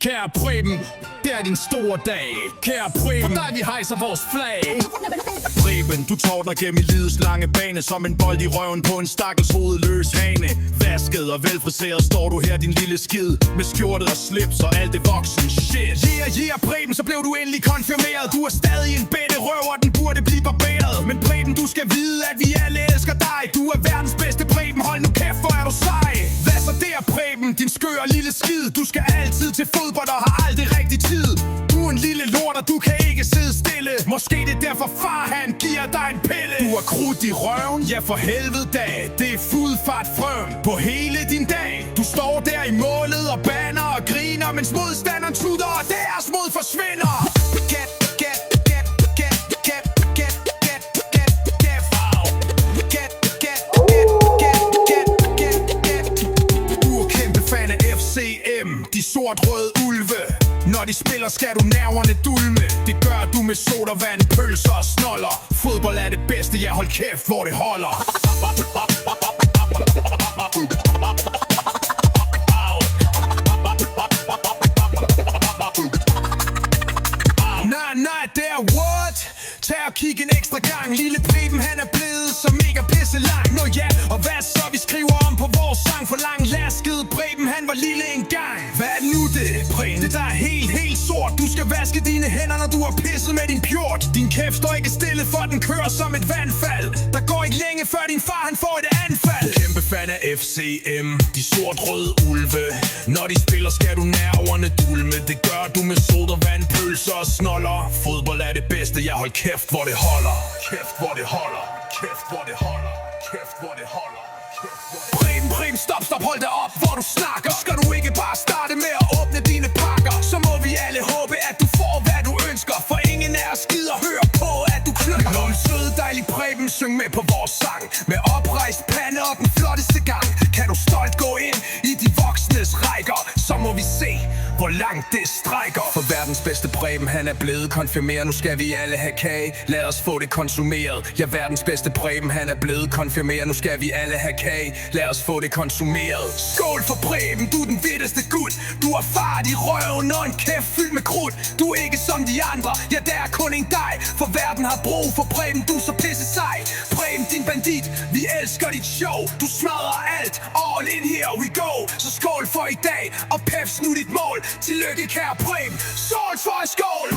Kære Preben, det er din store dag. Kære Preben, for dig vi hejser vores flag. Preben, du tordner gennem i livets lange bane som en bold i røven på en stakkels hovedløs hane. Vasket og velfriseret står du her, din lille skid, med skjortet og slips og alt det voksen shit. Yeah, Preben, så blev du endelig konfirmeret. Du er stadig en bitte røv, og den burde blive barberet. Men Preben, du skal vide, at vi alle elsker dig. Du er verdens bedste Preben, hold nu kæft, hvor er du sej. Hvad så der, Preben, din skøre lille skid? Du skal altid til fodbold og har aldrig rigtig tid. Du er en lille lort, og du kan ikke sidde stille. Måske det er derfor far, han giver dig en pille. Du er krudt i røven, ja for helvede da. Det er fuld fart frem på hele din dag. Du står der i målet og banner og griner, mens modstanderen tuder, og deres mod forsvinder. De sort-røde ulve. Når de spiller skal du nerverne dulme. Det gør du med sodavand, pølser og snoller. Fodbold er det bedste, ja hold kæft hvor det holder. Nej, det er what? Tag og kig en ekstra gang. Lille Preben han er blevet så mega pisse lang. Nå ja, og hvad så vi skriver om på vores sang? For lang lasket Preben han var lille engang. Hvad er nu det, Preben? Det der er helt sort. Du skal vaske dine hænder når du har pisset med din pjort. Din kæft står ikke stille for den kører som et vandfald. Der går ikke længe før din far han får et anfald. Kæmpe fan af FCM, de sort-røde ulve. Når de spiller skal du nerverne dulme. Det gør du med sodavand, pølser og snoller. Fodbold er det bedste, jeg hold kæft hvor det holder. Kæft hvor det holder. Kæft hvor det holder. Kæft hvor det holder. Preben, stop, hold da op, hvor du snakker. Skal du ikke bare starte med at åbne dine pakker? Så må vi alle håbe, at du får, hvad du ønsker. For ingen af os gider høre på, at du kløkker. Når en sød, dejlig Preben, syng med på vores sang. Med oprejst pande og den flotteste gang. Kan du stolt gå ind i de voksnes rækker? Så må vi se, hvor langt det strækker. For verdens bedste Preben, han er blevet konfirmeret. Nu skal vi alle have kage, lad os få det konsumeret. Ja, verdens bedste Preben, han er blevet konfirmeret. Nu skal vi alle have kage, lad os få det konsumeret. Skål for Preben, du er den vildeste gut. Du har fart i røven og en kæft fyldt med krudt. Du er ikke som de andre, ja der er kun en dig. For verden har brug for Preben, du er så pisse sej. Preben, din bandit, vi elsker dit show. Du smadrer alt, all in here we go. Så skål for i dag, og peps nu dit mål. Tillykke kære Preben, skål for en skål.